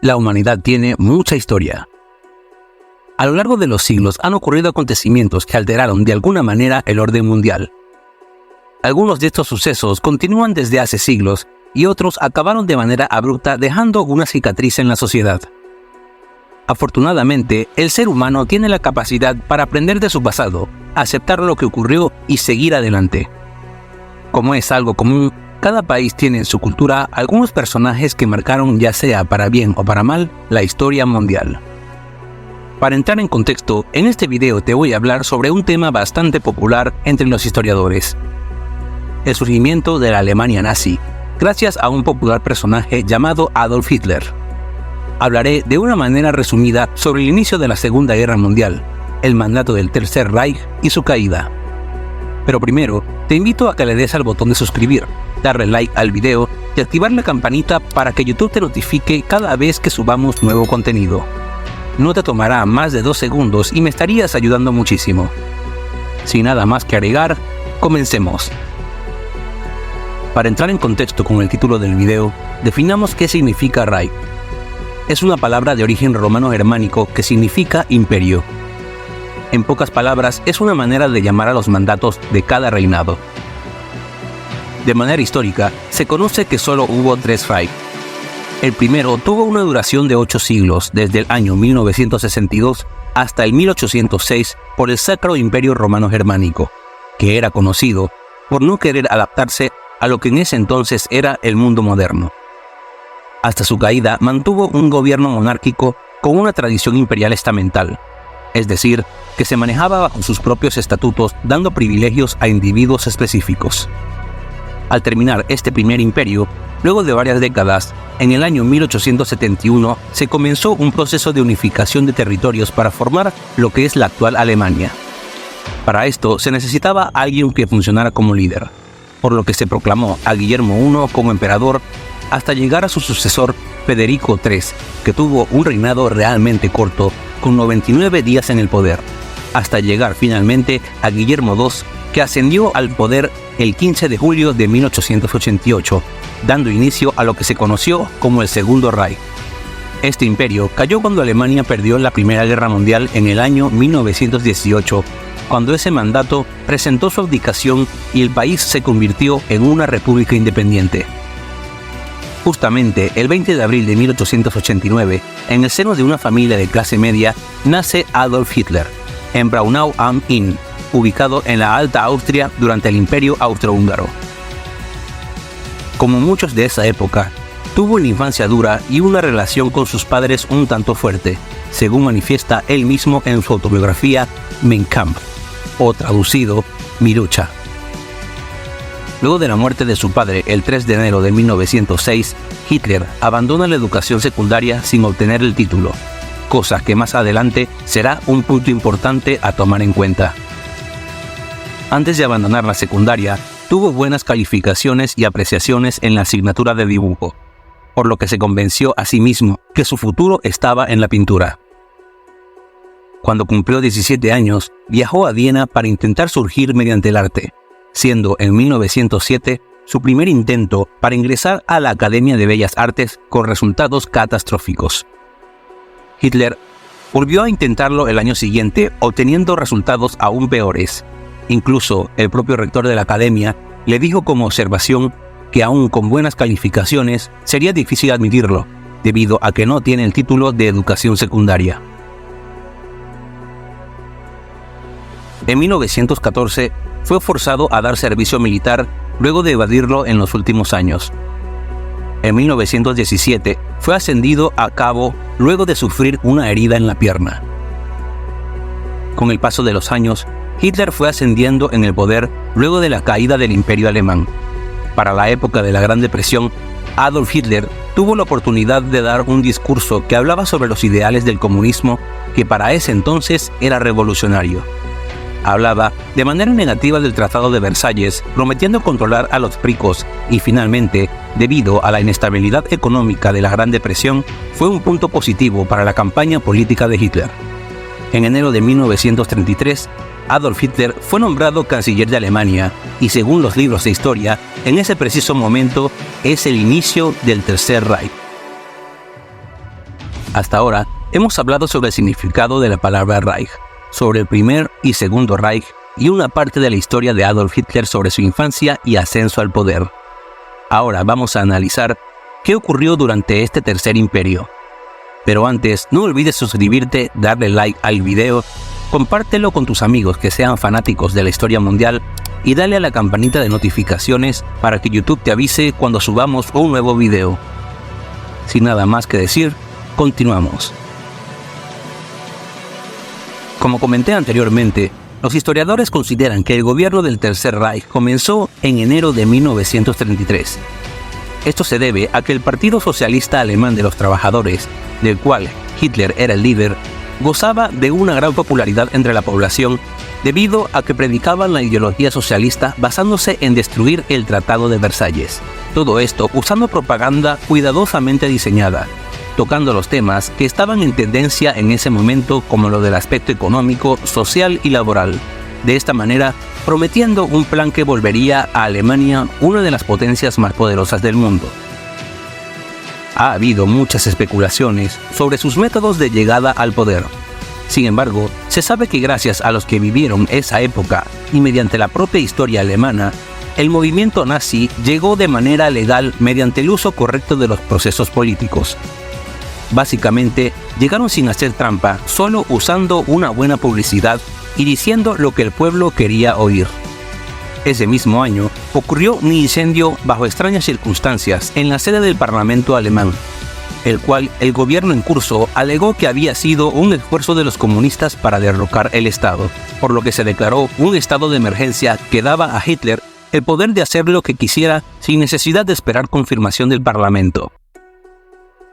La humanidad tiene mucha historia. A lo largo de los siglos han ocurrido acontecimientos que alteraron de alguna manera el orden mundial. Algunos de estos sucesos continúan desde hace siglos y otros acabaron de manera abrupta dejando una cicatriz en la sociedad. Afortunadamente, el ser humano tiene la capacidad para aprender de su pasado, aceptar lo que ocurrió y seguir adelante. Como es algo común, cada país tiene en su cultura algunos personajes que marcaron, ya sea para bien o para mal, la historia mundial. Para entrar en contexto, en este video te voy a hablar sobre un tema bastante popular entre los historiadores: el surgimiento de la Alemania nazi, gracias a un popular personaje llamado Adolf Hitler. Hablaré de una manera resumida sobre el inicio de la Segunda Guerra Mundial, el mandato del Tercer Reich y su caída. Pero primero, te invito a que le des al botón de suscribir, darle like al video y activar la campanita para que YouTube te notifique cada vez que subamos nuevo contenido. No te tomará más de 2 segundos y me estarías ayudando muchísimo. Sin nada más que agregar, comencemos. Para entrar en contexto con el título del video, definamos qué significa Reich. Es una palabra de origen romano-germánico que significa imperio. En pocas palabras, es una manera de llamar a los mandatos de cada reinado. De manera histórica, se conoce que solo hubo 3 Reich. El primero tuvo una duración de 8 siglos, desde el año 1962 hasta el 1806 por el Sacro Imperio Romano-Germánico, que era conocido por no querer adaptarse a lo que en ese entonces era el mundo moderno. Hasta su caída mantuvo un gobierno monárquico con una tradición imperial estamental, es decir, que se manejaba bajo sus propios estatutos dando privilegios a individuos específicos. Al terminar este primer imperio, luego de varias décadas, en el año 1871 se comenzó un proceso de unificación de territorios para formar lo que es la actual Alemania. Para esto se necesitaba alguien que funcionara como líder, por lo que se proclamó a Guillermo I como emperador hasta llegar a su sucesor Federico III, que tuvo un reinado realmente corto, con 99 días en el poder, hasta llegar finalmente a Guillermo II, que ascendió al poder el 15 de julio de 1888, dando inicio a lo que se conoció como el Segundo Reich. Este imperio cayó cuando Alemania perdió la Primera Guerra Mundial en el año 1918, cuando ese mandato presentó su abdicación y el país se convirtió en una república independiente. Justamente el 20 de abril de 1889, en el seno de una familia de clase media, nace Adolf Hitler, en Braunau am Inn, ubicado en la Alta Austria durante el Imperio Austrohúngaro. Como muchos de esa época, tuvo una infancia dura y una relación con sus padres un tanto fuerte, según manifiesta él mismo en su autobiografía Mein Kampf, o traducido, Mi lucha. Luego de la muerte de su padre el 3 de enero de 1906, Hitler abandona la educación secundaria sin obtener el título, cosa que más adelante será un punto importante a tomar en cuenta. Antes de abandonar la secundaria, tuvo buenas calificaciones y apreciaciones en la asignatura de dibujo, por lo que se convenció a sí mismo que su futuro estaba en la pintura. Cuando cumplió 17 años, viajó a Viena para intentar surgir mediante el arte, siendo en 1907 su primer intento para ingresar a la Academia de Bellas Artes con resultados catastróficos. Hitler volvió a intentarlo el año siguiente, obteniendo resultados aún peores. Incluso el propio rector de la Academia le dijo como observación que aún con buenas calificaciones sería difícil admitirlo, debido a que no tiene el título de educación secundaria. En 1914 fue forzado a dar servicio militar luego de evadirlo en los últimos años. En 1917 fue ascendido a cabo luego de sufrir una herida en la pierna. Con el paso de los años, Hitler fue ascendiendo en el poder luego de la caída del Imperio Alemán. Para la época de la Gran Depresión, Adolf Hitler tuvo la oportunidad de dar un discurso que hablaba sobre los ideales del comunismo, que para ese entonces era revolucionario. Hablaba de manera negativa del Tratado de Versalles, prometiendo controlar a los ricos y finalmente, debido a la inestabilidad económica de la Gran Depresión, fue un punto positivo para la campaña política de Hitler. En enero de 1933, Adolf Hitler fue nombrado canciller de Alemania y, según los libros de historia, en ese preciso momento es el inicio del Tercer Reich. Hasta ahora, hemos hablado sobre el significado de la palabra Reich, sobre el primer y segundo Reich y una parte de la historia de Adolf Hitler sobre su infancia y ascenso al poder. Ahora vamos a analizar qué ocurrió durante este tercer imperio. Pero antes, no olvides suscribirte, darle like al video, compártelo con tus amigos que sean fanáticos de la historia mundial y dale a la campanita de notificaciones para que YouTube te avise cuando subamos un nuevo video. Sin nada más que decir, continuamos. Como comenté anteriormente, los historiadores consideran que el gobierno del Tercer Reich comenzó en enero de 1933. Esto se debe a que el Partido Socialista Alemán de los Trabajadores, del cual Hitler era el líder, gozaba de una gran popularidad entre la población debido a que predicaban la ideología socialista basándose en destruir el Tratado de Versalles. Todo esto usando propaganda cuidadosamente diseñada, tocando los temas que estaban en tendencia en ese momento como lo del aspecto económico, social y laboral. De esta manera, prometiendo un plan que volvería a Alemania una de las potencias más poderosas del mundo. Ha habido muchas especulaciones sobre sus métodos de llegada al poder. Sin embargo, se sabe que gracias a los que vivieron esa época y mediante la propia historia alemana, el movimiento nazi llegó de manera legal mediante el uso correcto de los procesos políticos. Básicamente, llegaron sin hacer trampa, solo usando una buena publicidad y diciendo lo que el pueblo quería oír. Ese mismo año, ocurrió un incendio bajo extrañas circunstancias en la sede del Parlamento alemán, el cual el gobierno en curso alegó que había sido un esfuerzo de los comunistas para derrocar el Estado, por lo que se declaró un estado de emergencia que daba a Hitler el poder de hacer lo que quisiera sin necesidad de esperar confirmación del Parlamento.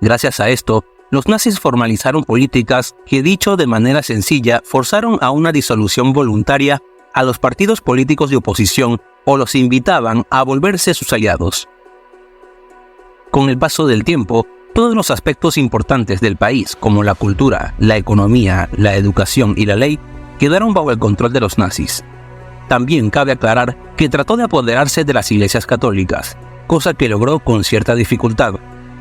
Gracias a esto, los nazis formalizaron políticas que, dicho de manera sencilla, forzaron a una disolución voluntaria a los partidos políticos de oposición o los invitaban a volverse sus aliados. Con el paso del tiempo, todos los aspectos importantes del país, como la cultura, la economía, la educación y la ley, quedaron bajo el control de los nazis. También cabe aclarar que trató de apoderarse de las iglesias católicas, cosa que logró con cierta dificultad,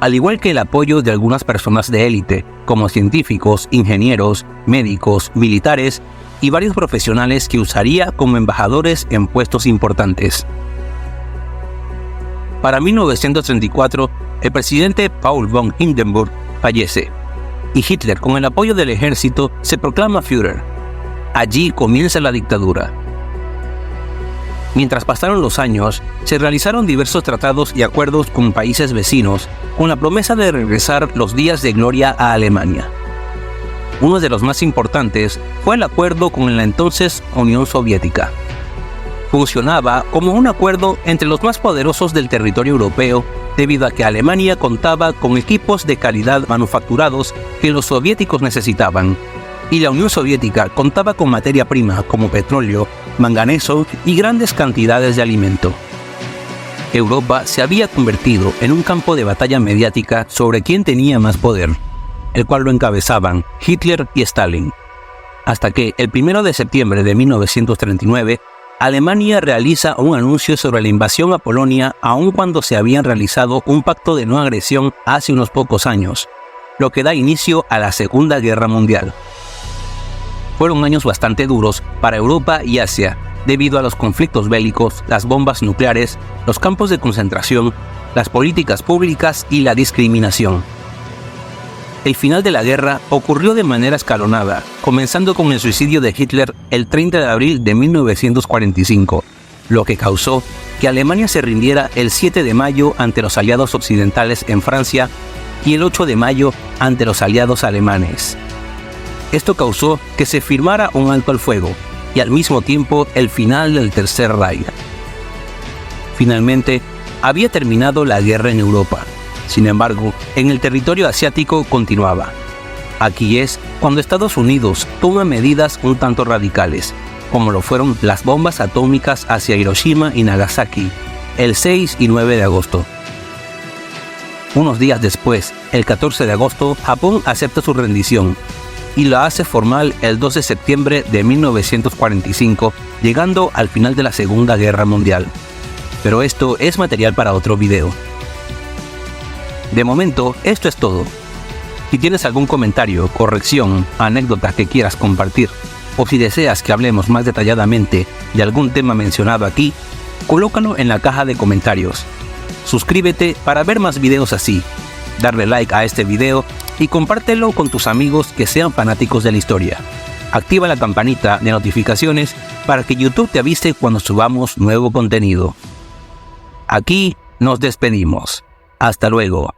al igual que el apoyo de algunas personas de élite, como científicos, ingenieros, médicos, militares y varios profesionales que usaría como embajadores en puestos importantes. Para 1934, el presidente Paul von Hindenburg fallece, y Hitler, con el apoyo del ejército, se proclama Führer. Allí comienza la dictadura. Mientras pasaron los años, se realizaron diversos tratados y acuerdos con países vecinos, con la promesa de regresar los días de gloria a Alemania. Uno de los más importantes fue el acuerdo con la entonces Unión Soviética. Funcionaba como un acuerdo entre los más poderosos del territorio europeo, debido a que Alemania contaba con equipos de calidad manufacturados que los soviéticos necesitaban, y la Unión Soviética contaba con materia prima como petróleo, manganeso y grandes cantidades de alimento. Europa se había convertido en un campo de batalla mediática sobre quién tenía más poder, el cual lo encabezaban Hitler y Stalin. Hasta que, el 1 de septiembre de 1939, Alemania realiza un anuncio sobre la invasión a Polonia aun cuando se habían realizado un pacto de no agresión hace unos pocos años, lo que da inicio a la Segunda Guerra Mundial. Fueron años bastante duros para Europa y Asia, debido a los conflictos bélicos, las bombas nucleares, los campos de concentración, las políticas públicas y la discriminación. El final de la guerra ocurrió de manera escalonada, comenzando con el suicidio de Hitler el 30 de abril de 1945, lo que causó que Alemania se rindiera el 7 de mayo ante los aliados occidentales en Francia y el 8 de mayo ante los aliados alemanes. Esto causó que se firmara un alto al fuego y al mismo tiempo el final del Tercer Reich. Finalmente, había terminado la guerra en Europa. Sin embargo, en el territorio asiático continuaba. Aquí es cuando Estados Unidos toma medidas un tanto radicales, como lo fueron las bombas atómicas hacia Hiroshima y Nagasaki, el 6 y 9 de agosto. Unos días después, el 14 de agosto, Japón acepta su rendición y la hace formal el 2 de septiembre de 1945, llegando al final de la Segunda Guerra Mundial. Pero esto es material para otro video. De momento, esto es todo. Si tienes algún comentario, corrección, anécdota que quieras compartir, o si deseas que hablemos más detalladamente de algún tema mencionado aquí, colócalo en la caja de comentarios. Suscríbete para ver más videos así, darle like a este video y compártelo con tus amigos que sean fanáticos de la historia. Activa la campanita de notificaciones para que YouTube te avise cuando subamos nuevo contenido. Aquí nos despedimos. Hasta luego.